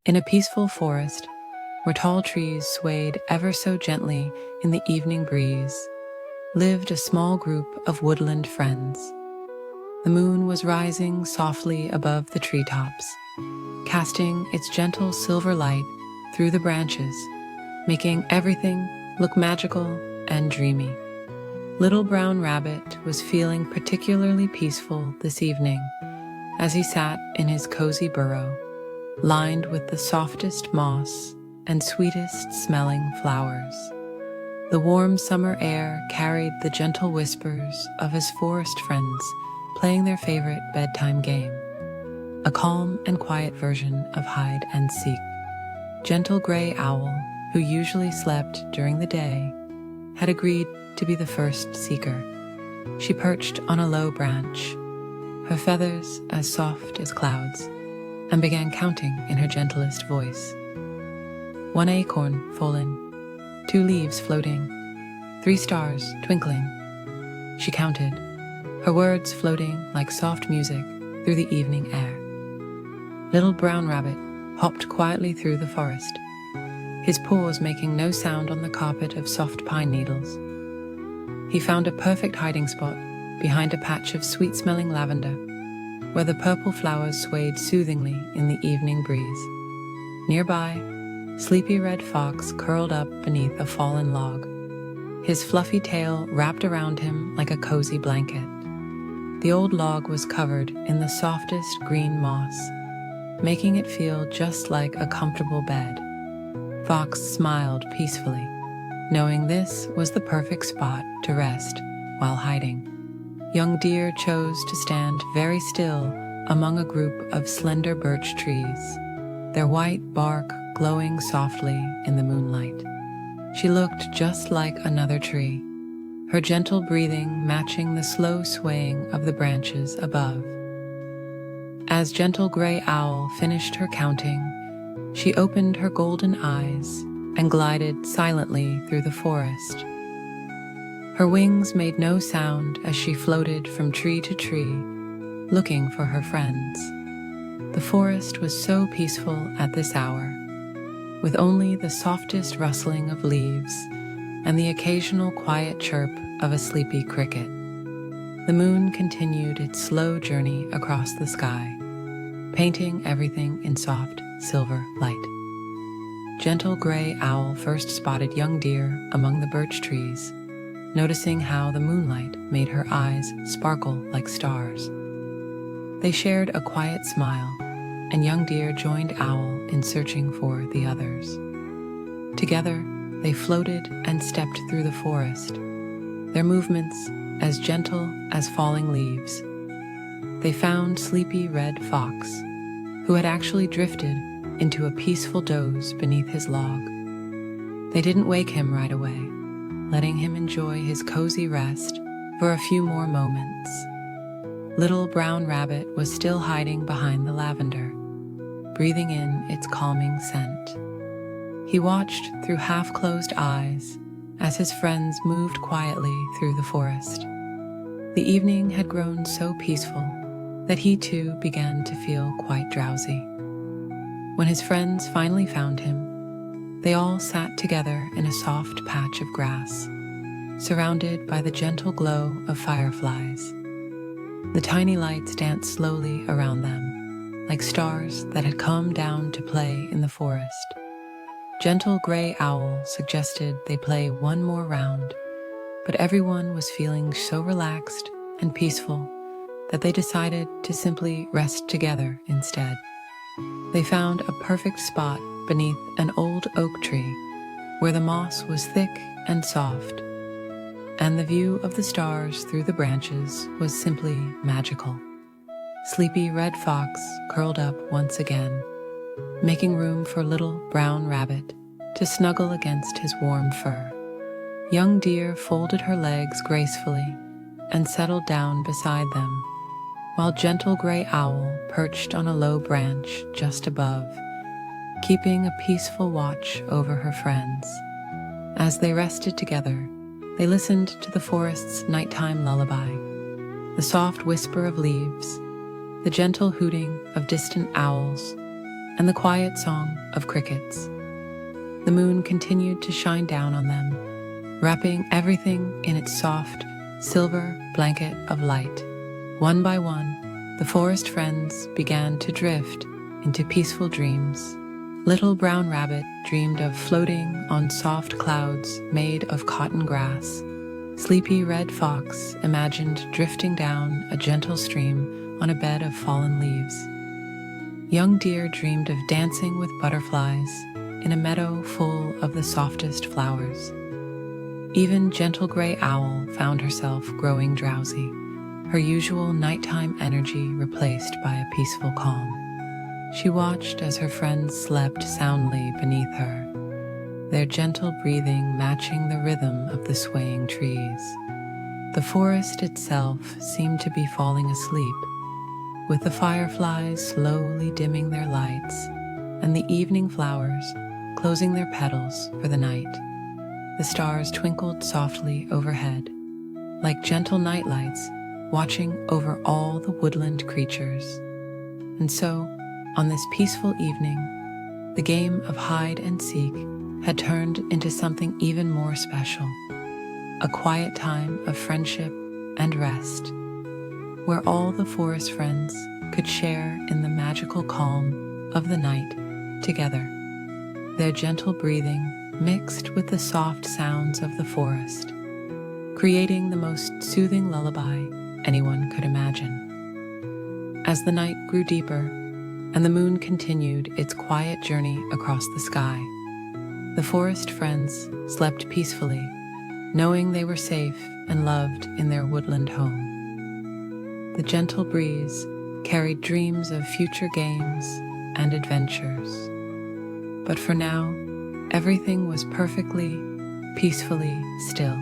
In a peaceful forest, where tall trees swayed ever so gently in the evening breeze, lived a small group of woodland friends. The moon was rising softly above the treetops, casting its gentle silver light through the branches, making everything look magical and dreamy. Little Brown Rabbit was feeling particularly peaceful this evening as he sat in his cozy burrow, lined with the softest moss and sweetest smelling flowers. The warm summer air carried the gentle whispers of his forest friends playing their favorite bedtime game, a calm and quiet version of hide and seek. Gentle Gray Owl, who usually slept during the day, had agreed to be the first seeker. She perched on a low branch, her feathers as soft as clouds, and began counting in her gentlest voice. 1 acorn fallen, 2 leaves floating, 3 stars twinkling. She counted, her words floating like soft music through the evening air. Little Brown Rabbit hopped quietly through the forest, his paws making no sound on the carpet of soft pine needles. He found a perfect hiding spot behind a patch of sweet-smelling lavender, where the purple flowers swayed soothingly in the evening breeze. Nearby, Sleepy Red Fox curled up beneath a fallen log, his fluffy tail wrapped around him like a cozy blanket. The old log was covered in the softest green moss, making it feel just like a comfortable bed. Fox smiled peacefully, knowing this was the perfect spot to rest while hiding. Young Deer chose to stand very still among a group of slender birch trees, their white bark glowing softly in the moonlight. She looked just like another tree, her gentle breathing matching the slow swaying of the branches above. As Gentle Gray Owl finished her counting, she opened her golden eyes and glided silently through the forest. Her wings made no sound as she floated from tree to tree, looking for her friends. The forest was so peaceful at this hour, with only the softest rustling of leaves and the occasional quiet chirp of a sleepy cricket. The moon continued its slow journey across the sky, painting everything in soft silver light. Gentle Gray Owl first spotted Young Deer among the birch trees, noticing how the moonlight made her eyes sparkle like stars. They shared a quiet smile, and Young Deer joined Owl in searching for the others. Together, they floated and stepped through the forest, their movements as gentle as falling leaves. They found Sleepy Red Fox, who had actually drifted into a peaceful doze beneath his log. They didn't wake him right away, letting him enjoy his cozy rest for a few more moments. Little Brown Rabbit was still hiding behind the lavender, breathing in its calming scent. He watched through half-closed eyes as his friends moved quietly through the forest. The evening had grown so peaceful that he too began to feel quite drowsy. When his friends finally found him, they all sat together in a soft patch of grass, surrounded by the gentle glow of fireflies. The tiny lights danced slowly around them, like stars that had come down to play in the forest. Gentle Gray Owl suggested they play one more round, but everyone was feeling so relaxed and peaceful that they decided to simply rest together instead. They found a perfect spot beneath an old oak tree where the moss was thick and soft, and the view of the stars through the branches was simply magical. Sleepy Red Fox curled up once again, making room for Little Brown Rabbit to snuggle against his warm fur. Young Deer folded her legs gracefully and settled down beside them, while Gentle Gray Owl perched on a low branch just above, keeping a peaceful watch over her friends. As they rested together, they listened to the forest's nighttime lullaby, the soft whisper of leaves, the gentle hooting of distant owls, and the quiet song of crickets. The moon continued to shine down on them, wrapping everything in its soft, silver blanket of light. One by one, the forest friends began to drift into peaceful dreams. Little Brown Rabbit dreamed of floating on soft clouds made of cotton grass. Sleepy Red Fox imagined drifting down a gentle stream on a bed of fallen leaves. Young Deer dreamed of dancing with butterflies in a meadow full of the softest flowers. Even Gentle Gray Owl found herself growing drowsy, her usual nighttime energy replaced by a peaceful calm. She watched as her friends slept soundly beneath her, their gentle breathing matching the rhythm of the swaying trees. The forest itself seemed to be falling asleep, with the fireflies slowly dimming their lights and the evening flowers closing their petals for the night. The stars twinkled softly overhead, like gentle nightlights watching over all the woodland creatures. And so, on this peaceful evening, the game of hide and seek had turned into something even more special, a quiet time of friendship and rest, where all the forest friends could share in the magical calm of the night together, their gentle breathing mixed with the soft sounds of the forest, creating the most soothing lullaby anyone could imagine. As the night grew deeper and the moon continued its quiet journey across the sky, the forest friends slept peacefully, knowing they were safe and loved in their woodland home. The gentle breeze carried dreams of future games and adventures. But for now, everything was perfectly, peacefully still.